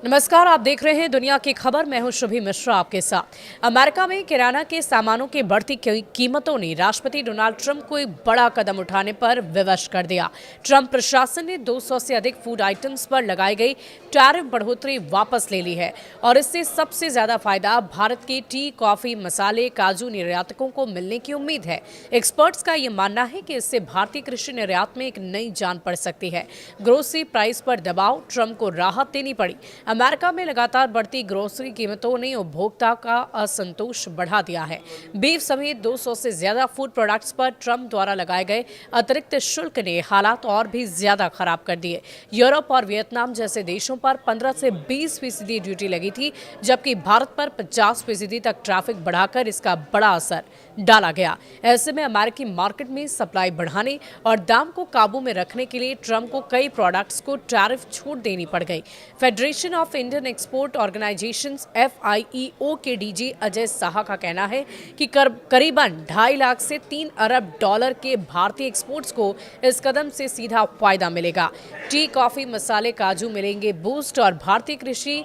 नमस्कार, आप देख रहे हैं दुनिया की खबर। मैं हूं शुभी मिश्रा आपके साथ। अमेरिका में किराना के सामानों की बढ़ती कीमतों ने राष्ट्रपति डोनाल्ड ट्रंप को एक बड़ा कदम उठाने पर विवश कर दिया। ट्रंप प्रशासन ने 200 से अधिक फूड आइटम्स पर लगाई गई टैरिफ बढ़ोतरी वापस ले ली है और इससे सबसे ज्यादा फायदा भारत के टी, कॉफी, मसाले, काजू निर्यातकों को मिलने की उम्मीद है। एक्सपर्ट्स का यह मानना है कि इससे भारतीय कृषि निर्यात में एक नई जान पड़ सकती है। ग्रोसरी प्राइस पर दबाव, ट्रंप को राहत देनी पड़ी। अमेरिका में लगातार बढ़ती ग्रोसरी कीमतों ने उपभोक्ता का असंतोष बढ़ा दिया है। बीफ समेत 200 से ज्यादा फूड प्रोडक्ट्स पर ट्रंप द्वारा लगाए गए अतिरिक्त शुल्क ने हालात और भी ज्यादा खराब कर दिए। यूरोप और वियतनाम जैसे देशों पर 15 से 20% ड्यूटी लगी थी, जबकि भारत पर 50% तक ट्रैफिक बढ़ाकर इसका बड़ा असर डाला गया। ऐसे में अमेरिकी मार्केट में सप्लाई बढ़ाने और दाम को काबू में रखने के लिए ट्रंप को कई प्रोडक्ट्स को टैरिफ छूट देनी पड़ गई। Federation of Indian export organisations FIEO के डीजी अजय साहा का कहना है कि करीबन 2.5 लाख से 3 अरब डॉलर के भारतीय एक्सपोर्ट्स को इस कदम से सीधा फायदा मिलेगा। टी, कॉफी, मसाले, काजू मिलेंगे बूस्ट और भारतीय कृषि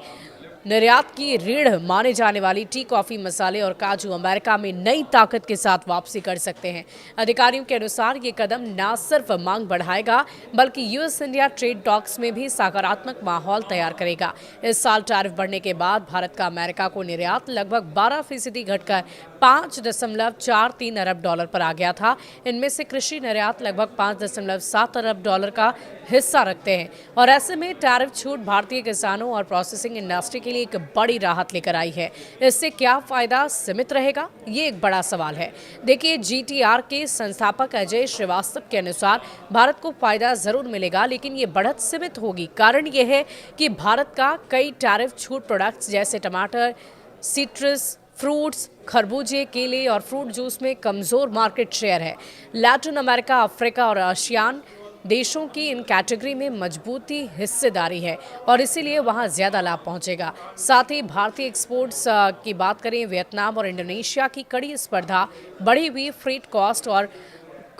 निर्यात की रीढ़ माने जाने वाली टी, कॉफी, मसाले और काजू अमेरिका में नई ताकत के साथ वापसी कर सकते हैं। अधिकारियों के अनुसार ये कदम न सिर्फ मांग बढ़ाएगा बल्कि US इंडिया ट्रेड टॉक्स में भी सकारात्मक माहौल तैयार करेगा। इस साल टैरिफ बढ़ने के बाद भारत का अमेरिका को निर्यात लगभग 12% घटकर 5.43 अरब डॉलर पर आ गया था। इनमें से कृषि निर्यात लगभग 5.7 अरब डॉलर का हिस्सा रखते हैं और ऐसे में टैरिफ छूट भारतीय किसानों और प्रोसेसिंग इंडस्ट्री के लिए एक बड़ी राहत लेकर आई है। इससे क्या फायदा सीमित रहेगा, ये एक बड़ा सवाल है। देखिए, GTR के संस्थापक अजय श्रीवास्तव के अनुसार भारत को फायदा जरूर मिलेगा, लेकिन ये बढ़त सीमित होगी। कारण यह है कि भारत का कई टैरिफ छूट प्रोडक्ट्स जैसे टमाटर, सिट्रस फ्रूट्स, खरबूजे, केले और फ्रूट जूस में कमजोर मार्केट शेयर है। लैटिन अमेरिका, अफ्रीका और आसियान देशों की इन कैटेगरी में मजबूती हिस्सेदारी है और इसीलिए वहां ज्यादा लाभ पहुंचेगा। साथ ही भारतीय एक्सपोर्ट्स की बात करें, वियतनाम और इंडोनेशिया की कड़ी स्पर्धा, बढ़ी हुई फ्रेट कॉस्ट और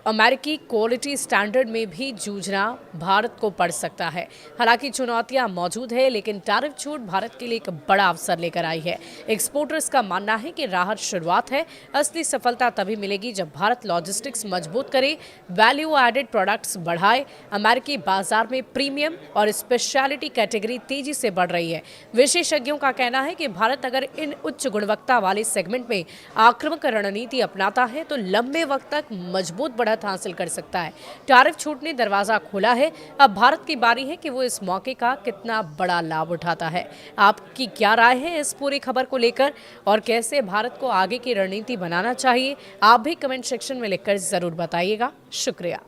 अमेरिकी क्वालिटी स्टैंडर्ड में भी जूझना भारत को पड़ सकता है। हालांकि चुनौतियां मौजूद है, लेकिन टैरिफ छूट भारत के लिए एक बड़ा अवसर लेकर आई है। एक्सपोर्टर्स का मानना है कि राहत शुरुआत है। असली सफलता तभी मिलेगी जब भारत लॉजिस्टिक्स मजबूत करे, वैल्यू एडेड प्रोडक्ट्स बढ़ाए। अमेरिकी बाजार में प्रीमियम और स्पेशलिटी कैटेगरी तेजी से बढ़ रही है। विशेषज्ञों का कहना है कि भारत अगर इन उच्च गुणवत्ता वाले सेगमेंट में आक्रामक रणनीति अपनाता है तो लंबे वक्त तक मजबूत बढ़त हासिल कर सकता है। टैरिफ छूट ने दरवाजा खोला है, अब भारत की बारी है कि वो इस मौके का कितना बड़ा लाभ उठाता है। आपकी क्या राय है इस पूरी खबर को लेकर और कैसे भारत को आगे की रणनीति बनाना चाहिए? आप भी कमेंट सेक्शन में लिखकर जरूर बताइएगा। शुक्रिया।